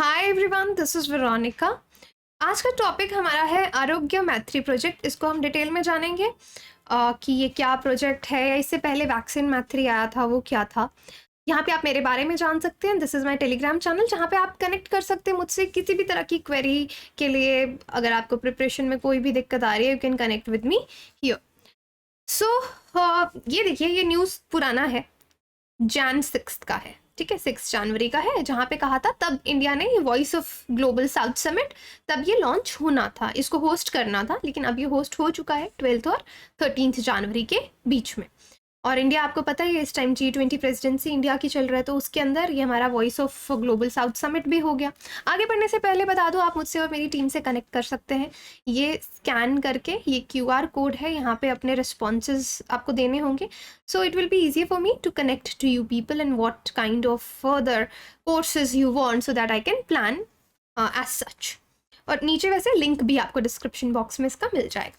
Hi everyone, this is Veronica. आज का topic हमारा है आरोग्य मैत्री प्रोजेक्ट। इसको हम डिटेल में जानेंगे कि ये क्या प्रोजेक्ट है या इससे पहले वैक्सीन मैत्री आया था वो क्या था। यहाँ पे आप मेरे बारे में जान सकते हैं। This is my Telegram channel जहाँ पे आप कनेक्ट कर सकते हैं मुझसे किसी भी तरह की क्वेरी के लिए। अगर आपको प्रिपरेशन में कोई भी दिक्कत आ रही है, you can connect with me here. So ये देखिए, ये न्यूज़ पुराना है, Jan 6 का है, ठीक है, 6 जनवरी का है, जहाँ पे कहा था तब इंडिया ने ये voice of global south summit तब ये लॉन्च होना था, इसको होस्ट करना था, लेकिन अब ये होस्ट हो चुका है 12 और 13 जनवरी के बीच में। और इंडिया, आपको पता ही है, इस टाइम G20 प्रेसिडेंसी इंडिया की चल रहा है, तो उसके अंदर ये हमारा voice of global south summit भी हो गया। आगे बढ़ने से पहले बता दो, आप मुझसे और मेरी टीम से कनेक्ट कर सकते हैं। ये स्कैन करके, ये QR कोड है, यहाँ पे अपने रिस्पॉन्सेज आपको देने होंगे। So it will be easy for me to connect to you people and what kind of further courses you want, so that I can plan as such. और नीचे वैसे लिंक भी आपको डिस्क्रिप्शन बॉक्स में इसका मिल जाएगा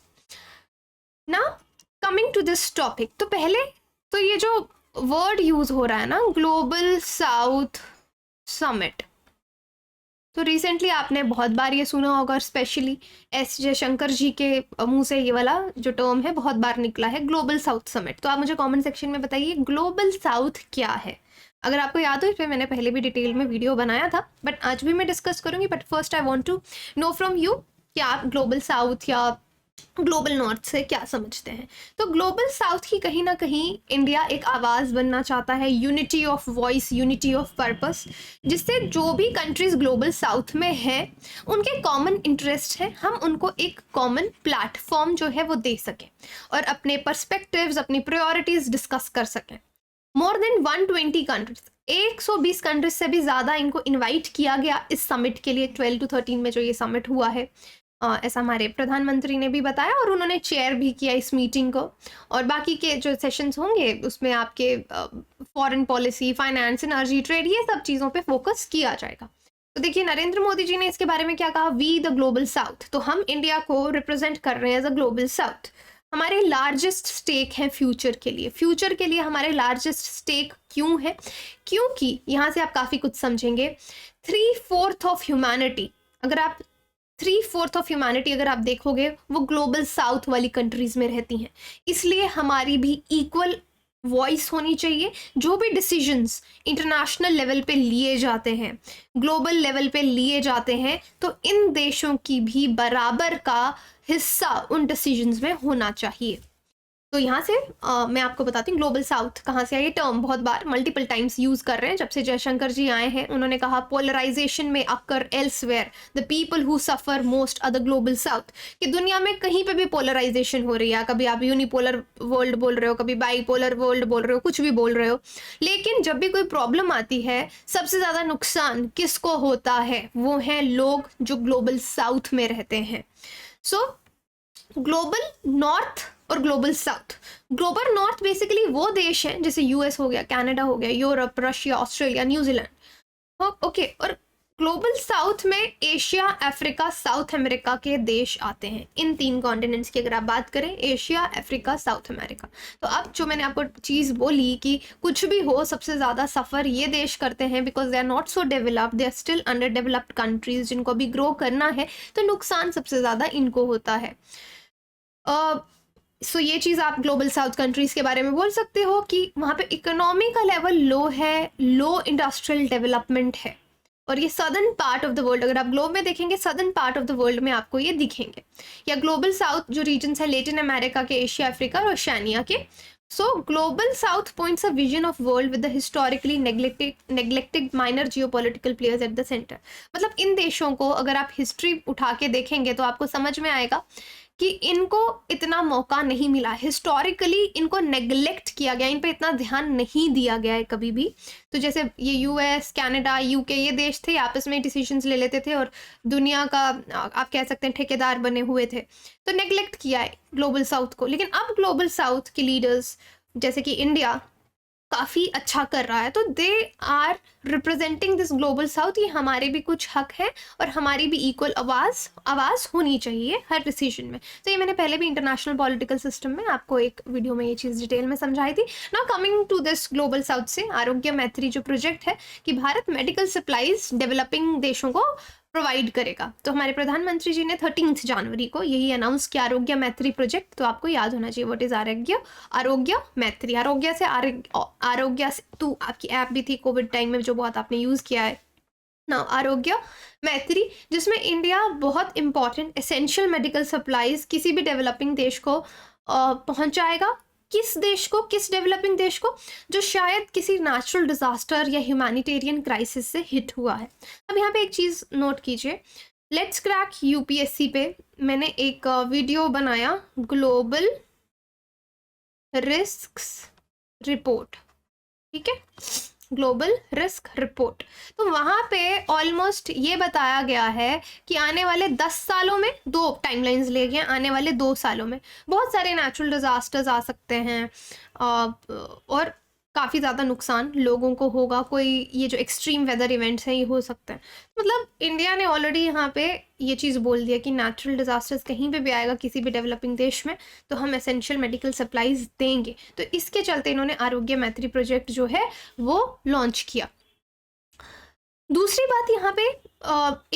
ना। कमिंग टू दिस टॉपिक, तो पहले तो ये जो वर्ड यूज हो रहा है ना, ग्लोबल साउथ समिट, तो रिसेंटली आपने बहुत बार ये सुना होगा, स्पेशली एस जयशंकर जी के मुंह से ये वाला जो टर्म है बहुत बार निकला है, ग्लोबल साउथ समिट। तो आप मुझे कमेंट सेक्शन में बताइए ग्लोबल साउथ क्या है। अगर आपको याद हो, इस पर मैंने पहले भी डिटेल में वीडियो बनाया था, बट आज भी मैं डिस्कस करूंगी। But first I want to know from you कि आप ग्लोबल साउथ या ग्लोबल नॉर्थ से क्या समझते हैं। तो ग्लोबल साउथ की कहीं ना कहीं इंडिया एक आवाज़ बनना चाहता है, unity of voice, unity of purpose, जिससे जो भी कंट्रीज ग्लोबल साउथ में हैं उनके कॉमन इंटरेस्ट है, हम उनको एक कॉमन प्लेटफॉर्म जो है वो दे सकें और अपने पर्सपेक्टिव्स, अपनी प्रायोरिटीज डिस्कस कर सकें। मोर देन 120 कंट्रीज, 120 कंट्रीज से भी ज़्यादा इनको इन्वाइट किया गया इस समिट के लिए, 12 to 13 में जो ये समिट हुआ है। ऐसा हमारे प्रधानमंत्री ने भी बताया और उन्होंने चेयर भी किया इस मीटिंग को। और बाकी के जो सेशंस होंगे उसमें आपके foreign policy, finance, energy, trade, ये सब चीज़ों पे फोकस किया जाएगा। तो देखिए, नरेंद्र मोदी जी ने इसके बारे में क्या कहा, वी द ग्लोबल साउथ। तो हम इंडिया को रिप्रेजेंट कर रहे हैं एज अ ग्लोबल साउथ। हमारे लार्जेस्ट स्टेक है फ्यूचर के लिए। फ्यूचर के लिए हमारे लार्जेस्ट स्टेक क्यों है? क्योंकि यहाँ से आप काफ़ी कुछ समझेंगे। 3/4 ऑफ ह्यूमैनिटी, अगर आप 3/4 ऑफ ह्यूमैनिटी अगर आप देखोगे, वो ग्लोबल साउथ वाली कंट्रीज में रहती हैं। इसलिए हमारी भी इक्वल वॉइस होनी चाहिए। जो भी डिसीजंस इंटरनेशनल लेवल पे लिए जाते हैं, ग्लोबल लेवल पे लिए जाते हैं, तो इन देशों की भी बराबर का हिस्सा उन डिसीजंस में होना चाहिए। तो यहाँ से मैं आपको बताती हूँ ग्लोबल साउथ कहाँ से आया। ये टर्म बहुत बार मल्टीपल टाइम्स यूज कर रहे हैं जब से जयशंकर जी आए हैं। उन्होंने कहा पोलराइजेशन में occur elsewhere, the people who suffer most are the global south. कि दुनिया में कहीं पे भी पोलराइजेशन हो रही है, कभी आप यूनिपोलर वर्ल्ड बोल रहे हो, कभी बाईपोलर वर्ल्ड बोल रहे हो, कुछ भी बोल रहे हो, लेकिन जब भी कोई प्रॉब्लम आती है सबसे ज़्यादा नुकसान किसको होता है? वो हैं लोग जो ग्लोबल साउथ में रहते हैं। सो ग्लोबल नॉर्थ और global south. Global north basically वो देश हैं जैसे यूएस हो गया, कनाडा हो गया, Europe, Russia, Australia, New Zealand, okay. और ग्लोबल साउथ में एशिया, अफ्रीका, साउथ अमेरिका के देश आते हैं। इन 3 कॉन्टिनेंट्स की अगर आप बात करें, एशिया, अफ्रीका, साउथ अमेरिका। तो अब जो मैंने आपको चीज़ बोली कि कुछ भी हो, सबसे ज़्यादा सफ़र ये देश करते हैं because they are not so developed, they are still under developed countries जिनको अभी ग्रो करना है, तो नुकसान सबसे ज़्यादा इनको होता है। सो ये चीज़ आप ग्लोबल साउथ कंट्रीज़ के बारे में बोल सकते हो कि वहाँ पे इकोनॉमी का लेवल लो है, लो इंडस्ट्रियल डेवलपमेंट है। और ये southern part of the world, अगर आप ग्लोब में देखेंगे, southern part of the world में आपको ये दिखेंगे। या ग्लोबल साउथ जो रीजन्स है, लेटिन अमेरिका के, एशिया, अफ्रीका और ओशियानिया के। सो global south points a vision of world with the historically neglected minor geopolitical players at the centre. मतलब इन देशों को अगर आप हिस्ट्री उठा के देखेंगे तो आपको समझ में आएगा कि इनको इतना मौका नहीं मिला, हिस्टोरिकली इनको नेग्लेक्ट किया गया, इन पे इतना ध्यान नहीं दिया गया है कभी भी। तो जैसे ये यूएस, कनाडा, यूके, ये देश थे, आपस में डिसीजंस ले लेते थे और दुनिया का आप कह सकते हैं ठेकेदार बने हुए थे, तो नेग्लेक्ट किया है ग्लोबल साउथ को। लेकिन अब ग्लोबल साउथ के लीडर्स जैसे कि इंडिया काफ़ी अच्छा कर रहा है, तो they are representing this global south, ये हमारे भी कुछ हक हैं और हमारी भी इक्वल आवाज़ होनी चाहिए हर डिसीजन में। तो ये मैंने पहले भी इंटरनेशनल पॉलिटिकल सिस्टम में आपको एक वीडियो में ये चीज़ डिटेल में समझाई थी। Now coming to this global south से आरोग्य मैत्री जो प्रोजेक्ट है कि भारत मेडिकल सप्लाईज डेवलपिंग देशों को प्रोवाइड करेगा। तो हमारे प्रधानमंत्री जी ने 13 जनवरी को यही अनाउंस किया आरोग्य मैत्री प्रोजेक्ट। तो आपको याद होना चाहिए व्हाट इज आरोग्य मैत्री। आरोग्य से आरोग्य सेतु आपकी ऐप भी थी कोविड टाइम में जो बहुत आपने यूज किया है ना, आरोग्य मैत्री, जिसमें इंडिया बहुत इंपॉर्टेंट एसेंशियल मेडिकल सप्लाईज किसी भी डेवलपिंग देश को पहुंचाएगा। किस देश को, किस डेवलपिंग देश को, जो शायद किसी नेचुरल डिजास्टर या ह्यूमैनिटेरियन क्राइसिस से हिट हुआ है। अब यहाँ पे एक चीज़ नोट कीजिए, लेट्स क्रैक यूपीएससी पे मैंने एक वीडियो बनाया, ग्लोबल रिस्क्स रिपोर्ट, ठीक है, ग्लोबल रिस्क रिपोर्ट। तो वहाँ पे ऑलमोस्ट ये बताया गया है कि आने वाले 10 सालों में, 2 टाइमलाइंस लिए गए, आने वाले 2 सालों में बहुत सारे नेचुरल डिजास्टर्स आ सकते हैं और काफ़ी ज़्यादा नुकसान लोगों को होगा। कोई ये जो एक्सट्रीम वेदर इवेंट्स हैं ये हो सकते हैं। मतलब इंडिया ने ऑलरेडी यहाँ पे ये चीज़ बोल दिया कि नेचुरल डिजास्टर्स कहीं पे भी आएगा किसी भी डेवलपिंग देश में तो हम एसेंशियल मेडिकल सप्लाईज देंगे। तो इसके चलते इन्होंने आरोग्य मैत्री प्रोजेक्ट जो है वो लॉन्च किया। दूसरी बात यहाँ पे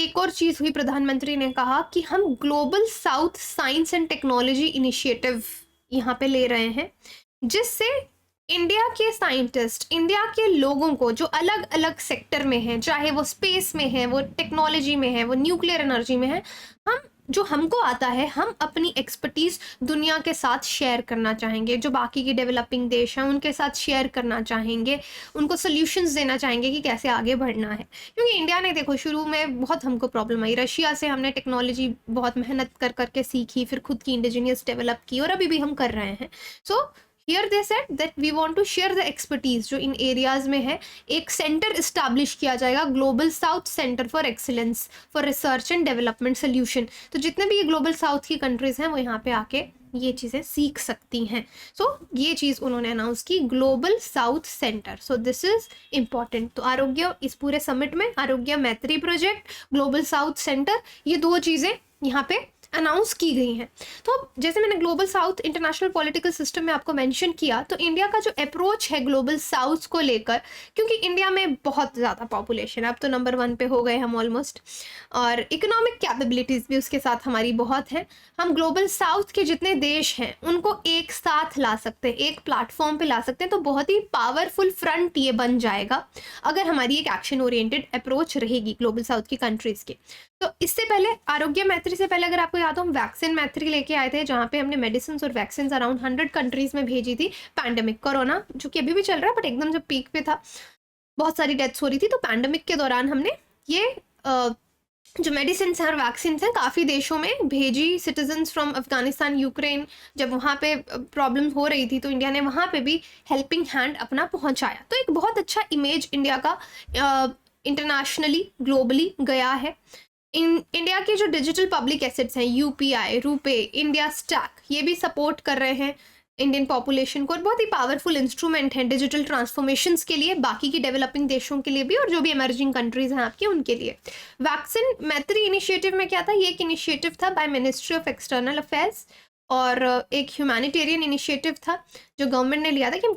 एक और चीज़ हुई, प्रधानमंत्री ने कहा कि हम global south science and technology initiative यहाँ पे ले रहे हैं, जिससे इंडिया के साइंटिस्ट, इंडिया के लोगों को जो अलग अलग सेक्टर में हैं, चाहे वो स्पेस में है, वो टेक्नोलॉजी में है, वो न्यूक्लियर एनर्जी में है, जो हमको आता है हम अपनी एक्सपर्टीज़ दुनिया के साथ शेयर करना चाहेंगे। जो बाकी के डेवलपिंग देश हैं उनके साथ शेयर करना चाहेंगे, उनको सोल्यूशंस देना चाहेंगे कि कैसे आगे बढ़ना है। क्योंकि इंडिया ने देखो शुरू में बहुत हमको प्रॉब्लम आई, रशिया से हमने टेक्नोलॉजी बहुत मेहनत कर करके सीखी, फिर खुद की इंडिजीनियस डेवलप की और अभी भी हम कर रहे हैं। सो here they said that we want to share the expertise जो इन एरियाज में है। एक सेंटर इस्टेब्लिश किया जाएगा, global south centre for excellence for research and development solution. तो जितने भी ये ग्लोबल साउथ की कंट्रीज हैं वो यहाँ पे आके ये चीज़ें सीख सकती हैं। सो ये चीज़ उन्होंने अनाउंस की, global south centre. So this is important. तो आरोग्य, इस पूरे समिट में आरोग्य मैत्री प्रोजेक्ट, ग्लोबल साउथ सेंटर, ये 2 चीज़ें यहाँ पे अनाउंस की गई हैं। तो जैसे मैंने global south international political system में आपको मेंशन किया, तो इंडिया का जो अप्रोच है ग्लोबल साउथ को लेकर, क्योंकि इंडिया में बहुत ज़्यादा पॉपुलेशन है, अब तो नंबर 1 पे हो गए हम ऑलमोस्ट, और इकोनॉमिक कैपेबिलिटीज़ भी उसके साथ हमारी बहुत है। हम ग्लोबल साउथ के जितने देश हैं उनको एक साथ ला सकते हैं, एक प्लेटफॉर्म पे ला सकते हैं। तो बहुत ही पावरफुल फ्रंट ये बन जाएगा अगर हमारी एक एक्शन ओरिएंटेड अप्रोच रहेगी ग्लोबल साउथ की कंट्रीज़ की। तो इससे पहले, आरोग्य मैत्री से पहले अगर आपको याद हो, हम वैक्सीन मैत्री लेके आए थे, जहाँ पे हमने मेडिसिन और वैक्सीन अराउंड 100 कंट्रीज में भेजी थी। पैंडेमिक कोरोना जो कि अभी भी चल रहा है बट एकदम जब पीक पे था, बहुत सारी डेथ्स हो रही थी, तो पैंडेमिक के दौरान हमने ये जो मेडिसिन और वैक्सीन हैं काफ़ी देशों में भेजी। सिटीजन्स फ्रॉम अफगानिस्तान, यूक्रेन, जब वहाँ पे प्रॉब्लम हो रही थी तो इंडिया ने वहाँ पे भी हेल्पिंग हैंड अपना पहुँचाया। तो एक बहुत अच्छा इमेज इंडिया का इंटरनेशनली, ग्लोबली गया है। इंडिया के जो डिजिटल पब्लिक एसेट्स हैं, यूपीआई, रुपे, इंडिया स्टैक, ये भी सपोर्ट कर रहे हैं इंडियन पॉपुलेशन को, और बहुत ही पावरफुल इंस्ट्रूमेंट हैं डिजिटल ट्रांसफॉर्मेशंस के लिए, बाकी की डेवलपिंग देशों के लिए भी और जो भी इमर्जिंग कंट्रीज हैं आपकी उनके लिए। वैक्सीन मैत्री इनिशिएटिव में क्या था, ये एक इनिशिएटिव था by ministry of external affairs और एक ह्यूमैनिटेरियन इनिशिएटिव था जो गवर्नमेंट ने लिया था कि हम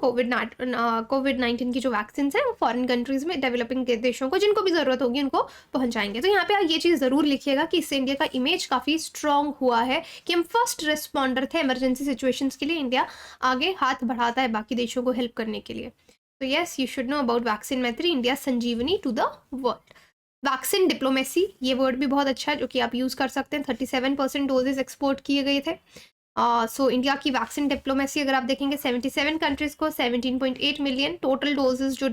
कोविड-19 की जो वैक्सीन हैं वो फॉरेन कंट्रीज़ में, डेवलपिंग के देशों को जिनको भी ज़रूरत होगी उनको पहुंचाएंगे। तो यहाँ पे ये चीज़ ज़रूर लिखिएगा कि इससे इंडिया का इमेज काफ़ी स्ट्रॉन्ग हुआ है कि हम फर्स्ट रिस्पॉन्डर थे इमरजेंसी सिचुएशंस के लिए। इंडिया आगे हाथ बढ़ाता है बाकी देशों को हेल्प करने के लिए। तो yes, you should know about vaccine Maitri, India Sanjeevani to the world. Vaccine diplomacy, ये वर्ड भी बहुत अच्छा है जो कि आप यूज़ कर सकते हैं। 37% डोजेज एक्सपोर्ट किए गए थे। सो इंडिया की वैक्सीन डिप्लोमेसी अगर आप देखेंगे 77 कंट्रीज़ को 17.8 मिलियन टोटल डोजेज जो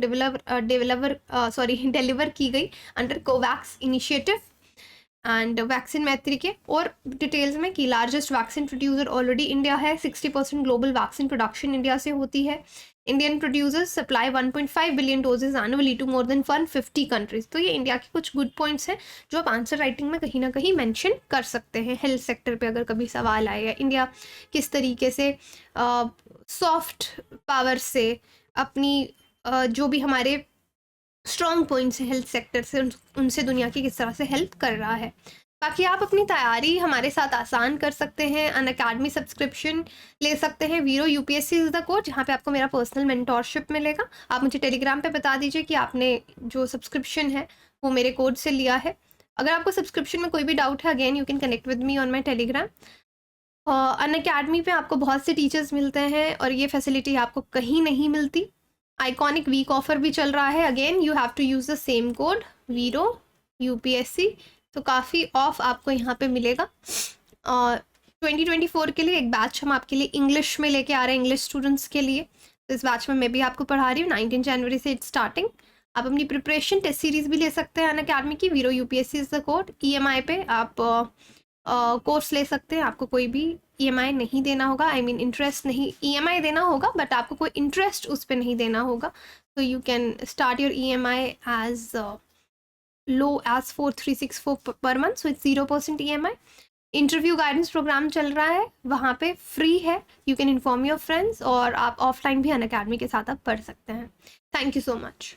डिलीवर की गई under Covax initiative and vaccine Maitri के। और डिटेल्स में कि largest vaccine producer already India है, 60% ग्लोबल वैक्सीन प्रोडक्शन इंडिया से होती है। Indian producers supply 1.5 billion doses annually to more than 150 countries. तो ये इंडिया के कुछ गुड पॉइंट्स हैं जो आप आंसर राइटिंग में कहीं ना कहीं मेंशन कर सकते हैं। हेल्थ सेक्टर पे अगर कभी सवाल आए, इंडिया किस तरीके से सॉफ्ट पावर से अपनी जो भी हमारे स्ट्रॉन्ग पॉइंट्स है हेल्थ सेक्टर से, उनसे दुनिया की किस तरह से हेल्प कर रहा है। बाकी आप अपनी तैयारी हमारे साथ आसान कर सकते हैं, अनअकैडमी सब्सक्रिप्शन ले सकते हैं। वीरो यूपीएससी इज़ द कोड, जहाँ पे आपको मेरा पर्सनल मेंटोरशिप मिलेगा। आप मुझे टेलीग्राम पे बता दीजिए कि आपने जो सब्सक्रिप्शन है वो मेरे कोड से लिया है। अगर आपको सब्सक्रिप्शन में कोई भी डाउट है, again you can connect with me on my Telegram. Unacademy पे आपको बहुत से टीचर्स मिलते हैं और ये फैसिलिटी आपको कहीं नहीं मिलती। आइकॉनिक वीक ऑफर भी चल रहा है, again you have to use the same code viro UPSC, तो काफ़ी ऑफ आपको यहाँ पे मिलेगा। और 2024 के लिए एक बैच हम आपके लिए इंग्लिश में लेके आ रहे हैं, इंग्लिश स्टूडेंट्स के लिए। तो इस बैच में मैं भी आपको पढ़ा रही हूँ, 19 जनवरी से इट्स स्टार्टिंग। आप अपनी प्रिपरेशन टेस्ट सीरीज़ भी ले सकते हैं अनअकैडमी की, वीरो UPSC is the code. EMI पे आप कोर्स ले सकते हैं, आपको कोई भी ईएमआई नहीं देना होगा, आई मीन इंटरेस्ट नहीं, ईएमआई देना होगा बट आपको कोई इंटरेस्ट उस पर नहीं देना होगा। तो you can start your EMI as low as 4364 per month, so it's 0% EMI. Interview guidance programme चल रहा है, वहाँ पे फ्री है, you can inform your friends, और आप ऑफलाइन भी अनअकैडमी के साथ आप पढ़ सकते हैं। Thank you so much.